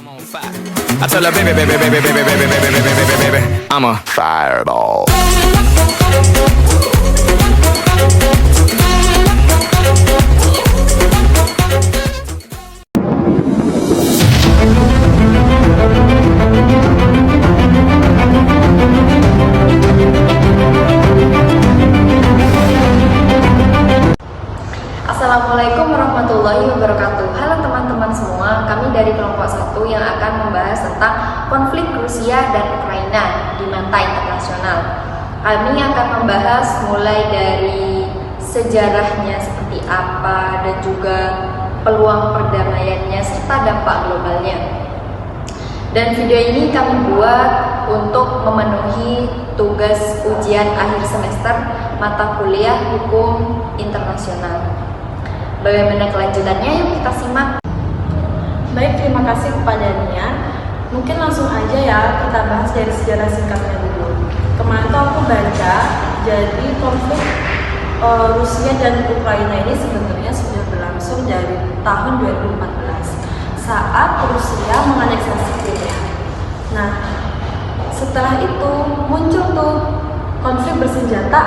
I'm on fire. I tell her, baby, baby, baby, baby, baby, baby, baby, baby, baby, I'm a fireball. Assalamualaikum warahmatullahi wabarakatuh. Halo teman-teman semua, kami dari kelompok 1 yang akan membahas tentang konflik Rusia dan Ukraina di mata internasional. Kami akan membahas mulai dari sejarahnya seperti apa dan juga peluang perdamaiannya serta dampak globalnya. Dan video ini kami buat untuk memenuhi tugas ujian akhir semester mata kuliah hukum internasional. Bagaimana kelanjutannya? Yuk kita simak. Baik, terima kasih kepada Nia. Mungkin langsung aja ya kita bahas dari sejarah singkatnya dulu. Kemarin tuh aku baca, jadi konflik Rusia dan Ukraina ini sebenarnya sudah berlangsung dari tahun 2014 saat Rusia menganeksasi Crimea. Nah, setelah itu muncul tuh konflik bersenjata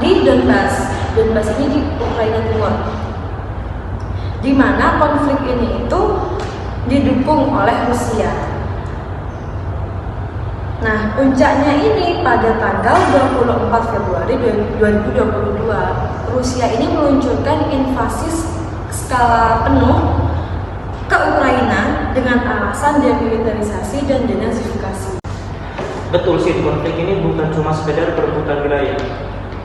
di Donbas. Donbas ini di Ukraina Timur, di mana konflik ini itu didukung oleh Rusia. Nah, puncaknya ini pada tanggal 24 Februari 2022, Rusia ini meluncurkan invasi skala penuh ke Ukraina dengan alasan demilitarisasi dan denazifikasi. Betul sih, konflik ini bukan cuma sekedar perebutan wilayah,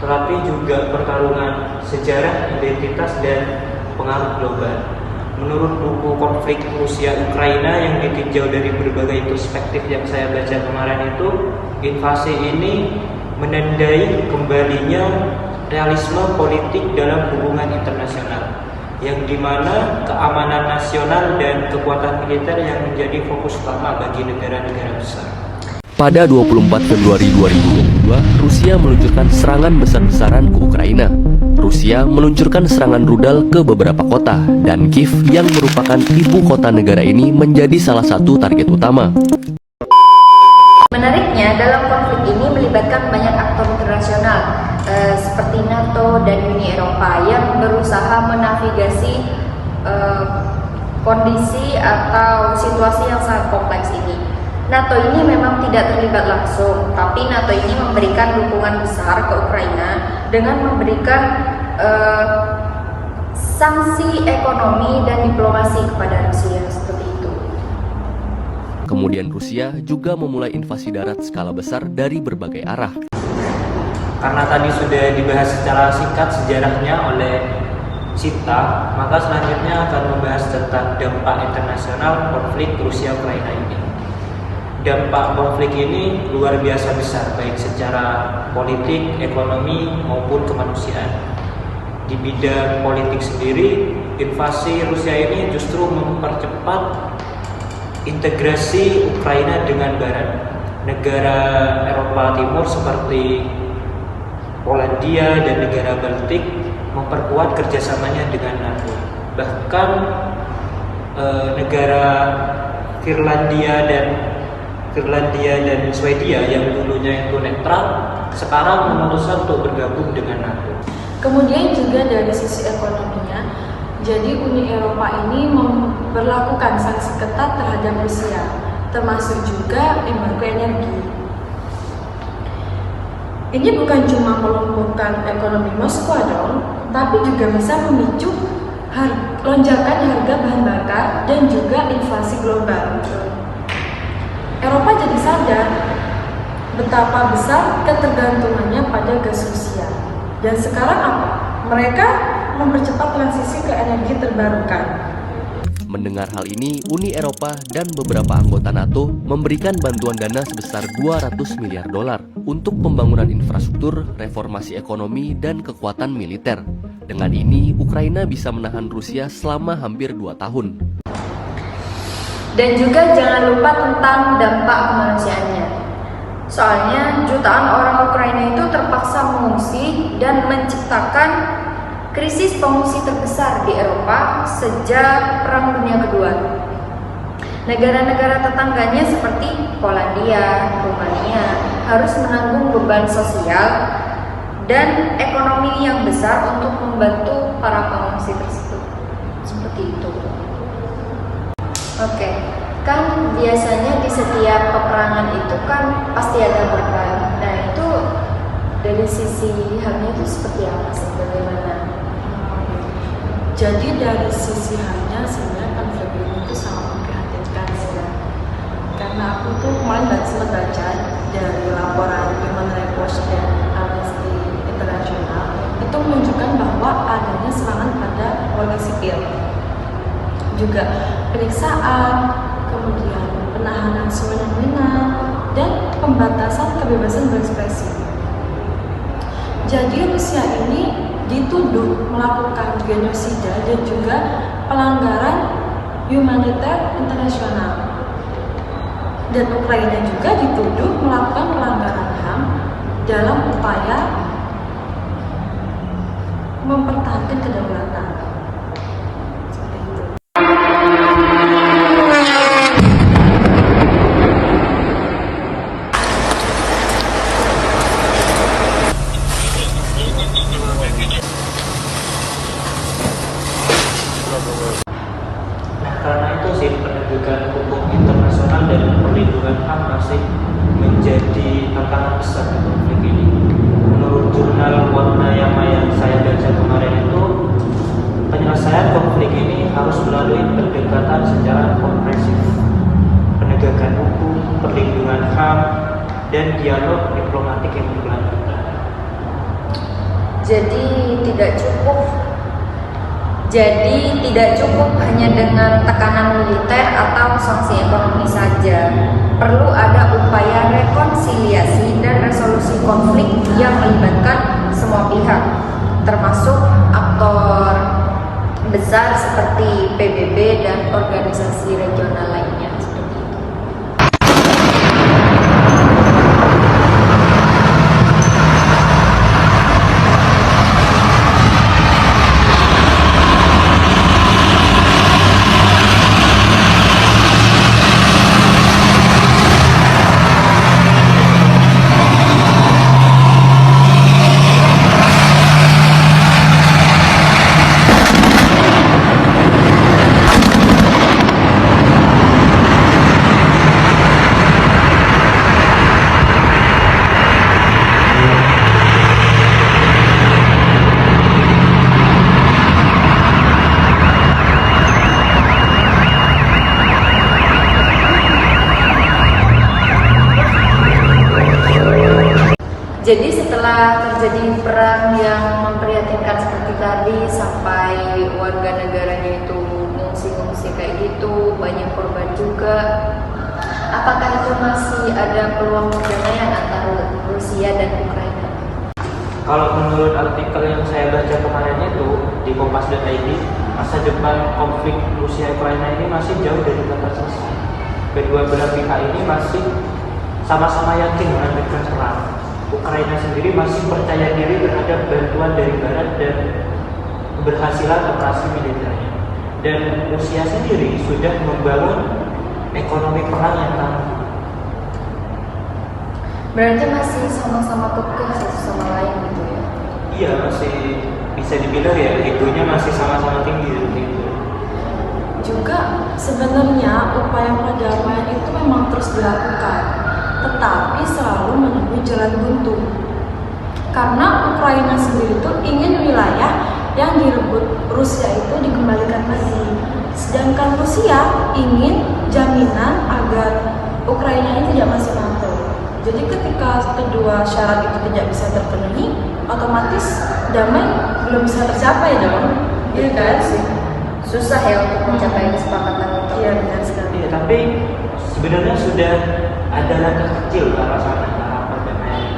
tetapi juga pertarungan sejarah, identitas, dan pengaruh global. Menurut buku Konflik Rusia-Ukraina yang ditinjau dari berbagai perspektif yang saya baca kemarin itu, invasi ini menandai kembalinya realisme politik dalam hubungan internasional, yang dimana keamanan nasional dan kekuatan militer yang menjadi fokus utama bagi negara-negara besar. Pada 24 Februari 2022, Rusia meluncurkan serangan besar-besaran ke Ukraina. Rusia meluncurkan serangan rudal ke beberapa kota, dan Kiev yang merupakan ibu kota negara ini menjadi salah satu target utama. Menariknya, dalam konflik ini melibatkan banyak aktor internasional seperti NATO dan Uni Eropa yang berusaha menavigasi kondisi atau situasi yang sangat kompleks ini. NATO ini memang tidak terlibat langsung, tapi NATO ini memberikan dukungan besar ke Ukraina dengan memberikan sanksi ekonomi dan diplomasi kepada Rusia seperti itu. Kemudian Rusia juga memulai invasi darat skala besar dari berbagai arah. Karena tadi sudah dibahas secara singkat sejarahnya oleh Sita, maka selanjutnya akan membahas tentang dampak internasional konflik Rusia-Ukraina ini. Dampak konflik ini luar biasa besar, baik secara politik, ekonomi, maupun kemanusiaan. Di bidang politik sendiri, invasi Rusia ini justru mempercepat integrasi Ukraina dengan Barat. Negara Eropa Timur seperti Polandia dan negara Baltik memperkuat kerjasamanya dengan NATO. Bahkan negara Finlandia dan Swedia yang dulunya itu netral, sekarang memutuskan untuk bergabung dengan NATO. Kemudian juga dari sisi ekonominya, jadi Uni Eropa ini memperlakukan sanksi ketat terhadap Rusia, termasuk juga embargo energi. Ini bukan cuma melumpuhkan ekonomi Moskwa dong, tapi juga bisa memicu lonjakan harga bahan bakar dan juga inflasi global. Eropa jadi sadar betapa besar ketergantungannya pada gas Rusia. Dan sekarang apa? Mereka mempercepat transisi ke energi terbarukan. Mendengar hal ini, Uni Eropa dan beberapa anggota NATO memberikan bantuan dana sebesar 200 miliar dolar untuk pembangunan infrastruktur, reformasi ekonomi, dan kekuatan militer. Dengan ini, Ukraina bisa menahan Rusia selama hampir 2 tahun. Dan juga jangan lupa tentang dampak kemanusiaannya. Soalnya jutaan orang Ukraina itu terpaksa mengungsi dan menciptakan krisis pengungsi terbesar di Eropa sejak Perang Dunia Kedua. Negara-negara tetangganya seperti Polandia, Rumania harus menanggung beban sosial dan ekonomi yang besar untuk membantu para pengungsi tersebut. Seperti itu. Oke, kan biasanya di setiap peperangan itu kan pasti ada korban. Nah itu dari sisi halnya itu seperti apa sih? Bagaimana? Jadi dari sisi halnya sebenarnya konflik ini itu sangat memprihatinkan ya. Karena aku tuh kemarin sempat baca dari laporan Human Rights Watch dan Amnesty International itu menunjukkan bahwa adanya serangan pada warga sipil, juga penyiksaan, kemudian penahanan semena-mena, dan pembatasan kebebasan berekspresi. Jadi Rusia ini dituduh melakukan genosida dan juga pelanggaran humaniter internasional. Dan Ukraina juga dituduh melakukan pelanggaran HAM dalam upaya mempertahankan kedaulatan. Seperti itu. Nah, karena itu sih penegakan hukum internasional dan perlindungan HAM masih menjadi tantangan besar di konflik ini. Menurut jurnal Warnayama yang saya baca kemarin itu, penyelesaian konflik ini harus melalui pendekatan secara komprehensif, penegakan hukum, perlindungan HAM, dan dialog diplomatik yang berkelanjutan. Jadi tidak cukup hanya dengan tekanan militer atau sanksi ekonomi saja. Perlu ada upaya rekonsiliasi dan resolusi konflik yang melibatkan semua pihak, termasuk aktor besar seperti PBB dan organisasi regional lainnya. Seperti itu. Jadi setelah terjadi perang yang memprihatinkan seperti tadi, sampai warga negaranya itu ngungsi-ngungsi kayak gitu, banyak korban juga. Apakah itu masih ada peluang perdamaian antara Rusia dan Ukraina? Kalau menurut artikel yang saya baca kemarin itu di kompas.id, masa depan konflik Rusia-Ukraina ini masih jauh dari kata selesai. Kedua belah pihak ini masih sama-sama yakin melanjutkan perang. Ukraina sendiri masih percaya diri terhadap bantuan dari Barat dan keberhasilan operasi militernya. Dan Rusia sendiri sudah membangun ekonomi perang yang tangguh. Berarti masih sama-sama kekeh satu sama lain gitu ya? Iya, masih bisa dibilang ya, egonya masih sama-sama tinggi gitu. Juga sebenarnya upaya perdamaian itu memang terus dilakukan, tetapi selalu menemui jalan buntu. Karena Ukraina sendiri itu ingin wilayah yang direbut Rusia itu dikembalikan lagi. Sedangkan Rusia ingin jaminan agar Ukraina ini tidak masuk NATO. Jadi ketika kedua syarat itu tidak bisa terpenuhi, otomatis damai belum bisa tercapai dong. Iya kan sih? Susah ya untuk mencapai kesepakatan itu. Iya benar sekali. Iya, tapi sebenarnya sudah ada langkah kecil ke arah sana, ke arah perdamaian.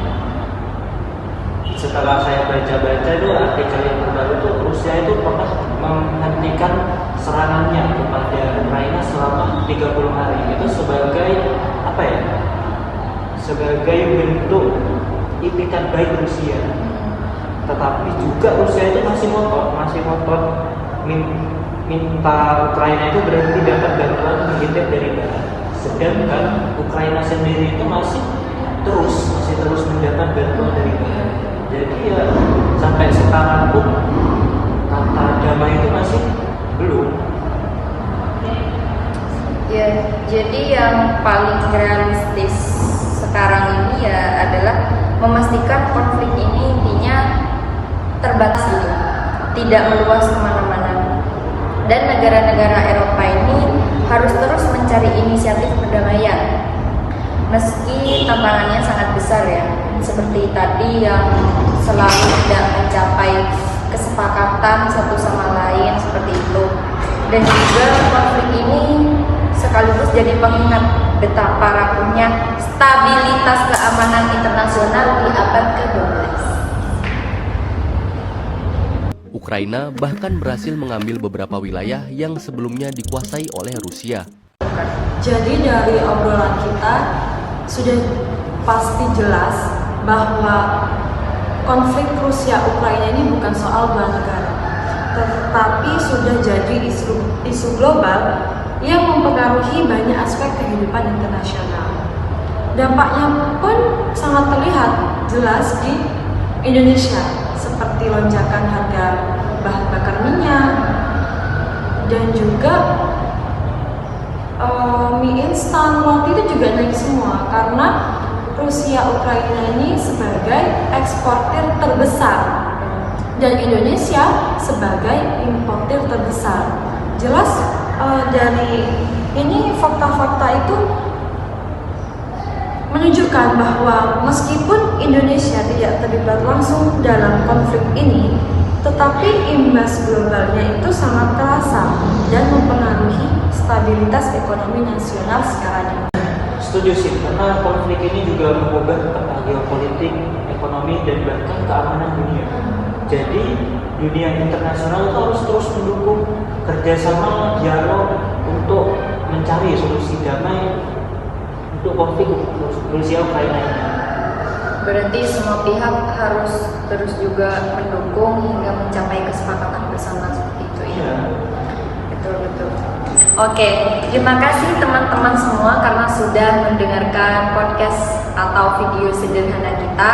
Setelah saya baca-baca itu artikel yang terbaru itu, Rusia itu pernah menghentikan serangannya kepada Ukraina selama 30 hari. Itu sebagai apa ya? Sebagai bentuk itikat baik Rusia. Tetapi juga Rusia itu masih ngotot minta Ukraina itu berarti dapat bantuan militer dari Barat. Sedangkan Ukraina sendiri itu masih terus mendapat bantuan dari Barat. Jadi ya sampai sekarang pun kata damai itu masih belum. Ya, jadi yang paling realistis sekarang ini ya adalah memastikan konflik ini intinya terbatas gitu, tidak meluas kemana-mana. Dan negara-negara Eropa ini harus terus mencari inisiatif perdamaian. Meski tantangannya sangat besar ya, seperti tadi yang selalu tidak mencapai kesepakatan satu sama lain seperti itu. Dan juga konflik ini sekaligus jadi pengingat betapa rapuhnya stabilitas keamanan internasional di abad ke-12. Ukraina bahkan berhasil mengambil beberapa wilayah yang sebelumnya dikuasai oleh Rusia. Jadi dari obrolan kita sudah pasti jelas bahwa konflik Rusia-Ukraina ini bukan soal dua negara, tetapi sudah jadi isu global yang mempengaruhi banyak aspek kehidupan internasional. Dampaknya pun sangat terlihat jelas di Indonesia, seperti lonjakan harga bahan bakar minyak dan juga mie instan, roti itu juga naik semua karena Rusia Ukraina ini sebagai eksportir terbesar dan Indonesia sebagai importir terbesar. Jelas dari ini fakta-fakta itu menunjukkan bahwa meskipun Indonesia tidak terlibat langsung dalam konflik ini, tetapi imbas globalnya itu sangat terasa dan mempengaruhi stabilitas ekonomi nasional sekarang. Setuju sih, karena konflik ini juga mengubah peta geopolitik, ekonomi, dan bahkan keamanan dunia. Jadi dunia internasional itu harus terus mendukung kerjasama dialog untuk mencari solusi damai untuk konflik Rusia Ukraina ini. Berarti semua pihak harus terus juga mendukung hingga mencapai kesepakatan bersama seperti itu ya. Betul. Oke, terima kasih teman-teman semua karena sudah mendengarkan podcast atau video sederhana kita.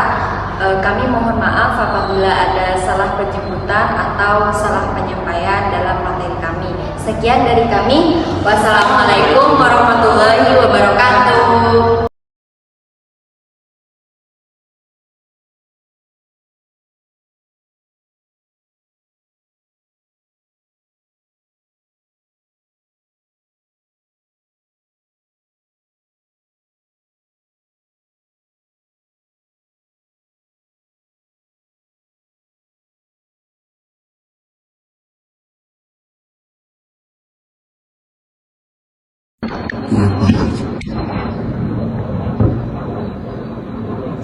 Kami mohon maaf apabila ada salah penjemputan atau salah penyampaian dalam materi kami. Sekian dari kami. Wassalamualaikum warahmatullahi wabarakatuh.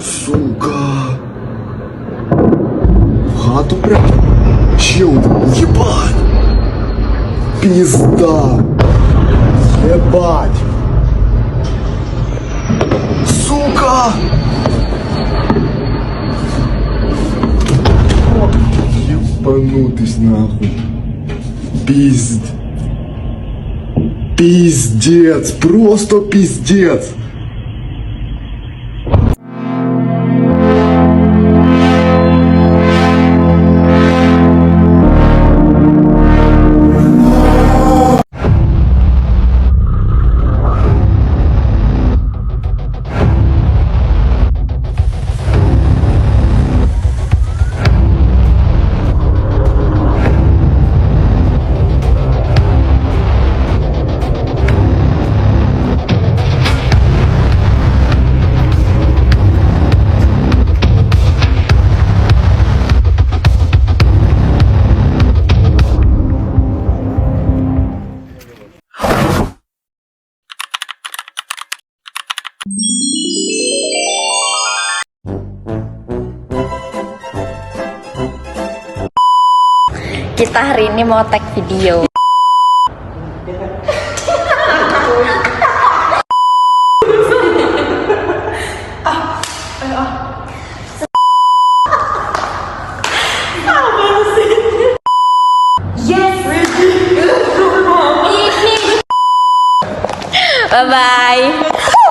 Сука! В хату прям? Чел, ебать! Пизда! Ебать! Сука! Ебанутый нахуй! Пиздец! Просто пиздец! Kita hari ini mau tag video. Yes, ready. Bye.